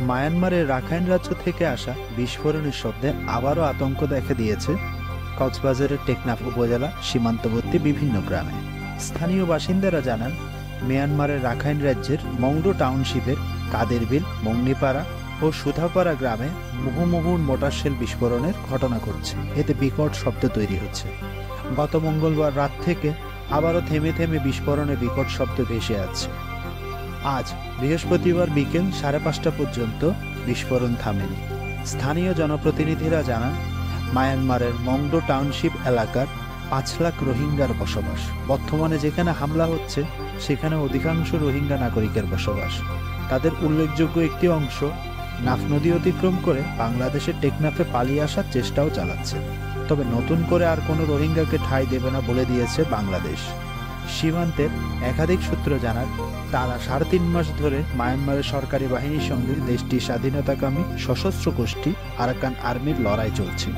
মায়ানমারের রাখাইন রাজ্য থেকে আসা বিস্ফোরণের শব্দে আবারও আতঙ্ক দেখা দিয়েছে কক্সবাজারের টেকনাফ উপজেলা সীমান্তবর্তী বিভিন্ন গ্রামে। স্থানীয় বাসিন্দারা জানান, মিয়ানমারের রাখাইন রাজ্যের মংডো টাউনশিপের কাদেরবিল, মংনিপাড়া ও সুধাপাড়া গ্রামে মুহুর্মুহু মোটার শেল বিস্ফোরণের ঘটনা ঘটছে। এতে বিকট শব্দ তৈরি হচ্ছে। গত মঙ্গলবার রাত থেকে আবারও থেমে থেমে বিস্ফোরণে বিকট শব্দ ভেসে আছে। আজ বৃহস্পতিবার বিকেল 5:30 পর্যন্ত বিস্ফোরণ থামেনি। স্থানীয় জনপ্রতিনিধিরা জানান, মায়ানমারের মংডো টাউনশিপ এলাকার 5 লাখ রোহিঙ্গার বসবাস। বর্তমানে যেখানে হামলা হচ্ছে সেখানে অধিকাংশ রোহিঙ্গা নাগরিকের বসবাস। তাদের উল্লেখযোগ্য একটি অংশ নাফ নদী অতিক্রম করে বাংলাদেশের টেকনাফে পালিয়ে আসার চেষ্টাও চালাচ্ছে। তবে নতুন করে আর কোনো রোহিঙ্গাকে ঠাঁই দেবে না বলে দিয়েছে বাংলাদেশ। সীমান্তের একাধিক সূত্র জানান, তারা 3.5 মাস ধরে মায়ানমারের সরকারি বাহিনীর সঙ্গে দেশটির স্বাধীনতাকামী সশস্ত্র গোষ্ঠী আরাকান আর্মির লড়াই চলছে।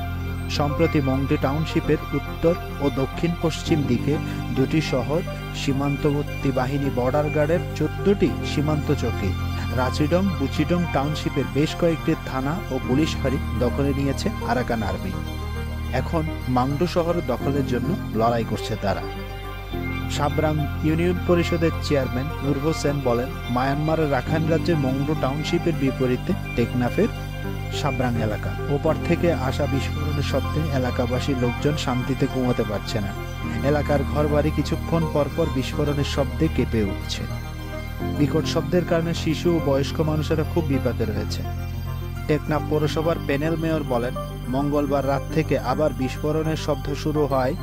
সম্প্রতি মংডো টাউনশিপের উত্তর ও দক্ষিণ পশ্চিম দিকে 2টি শহর, সীমান্তবর্তী বাহিনী বর্ডার গার্ডের 14টি সীমান্ত চৌকি, রাচিডং, বুচিডং টাউনশিপের বেশ কয়েকটি থানা ও পুলিশ ফাঁড়ি দখলে নিয়েছে আরাকান আর্মি। এখন মাংডো শহর দখলের জন্য লড়াই করছে তারা। সাবরাং ইউনিয়ন পরিষদের চেয়ারম্যান নূর হোসেন বলেন, মায়ানমারের রাখাইন রাজ্যের মংডো টাউনশিপের বিপরীতে টেকনাফের সাবরাং এলাকা। ওপার থেকে আসা বিস্ফোরণের শব্দে এলাকাবাসী লোকজন শান্তিতে ঘুমাতে পারছে না। এলাকার ঘরবাড়ি কিছুক্ষণ পরপর বিস্ফোরণের শব্দে কেঁপে উঠছে। বিকট শব্দের কারণে শিশু ও বয়স্ক মানুষেরা খুব বিপাকে রয়েছে। টেকনাফ পৌরসভার প্যানেল মেয়র বলেন, মঙ্গলবার রাত থেকে আবার বিস্ফোরণের শব্দ শুরু হয়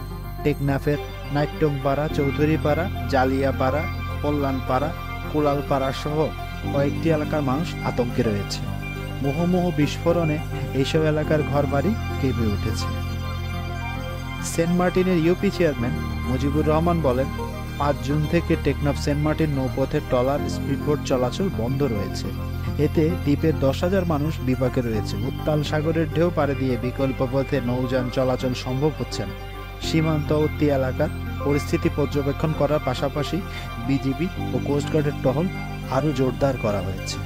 টেকনাফের নাইট্যংপাড়া, চৌধুরীপাড়া, জালিয়াপাড়া, কল্যাণপাড়া, কুলালপাড়া সহ কয়েকটি এলাকার মানুষ আতঙ্কে রয়েছে। মুহুর্মুহু বিস্ফোরণে এইসব এলাকার ঘরবাড়ি কেঁপে উঠেছে। সেন্ট মার্টিনের ইউপি চেয়ারম্যান মুজিবুর রহমান বলেন, 5 জুন থেকে টেকনাফ সেন্ট মার্টিন নৌপথে ট্রলার, স্পিডবোট চলাচল বন্ধ রয়েছে। এতে দ্বীপের 10,000 মানুষ বিপাকে রয়েছে। উত্তাল সাগরের ঢেউ পাড়ে দিয়ে বিকল্প পথে নৌযান চলাচল সম্ভব হচ্ছে না। সীমান্তবর্তী এলাকার পরিস্থিতি পর্যবেক্ষণ করার পাশাপাশি বিজিবি ও কোস্টগার্ডের টহল আরও জোরদার করা হয়েছে।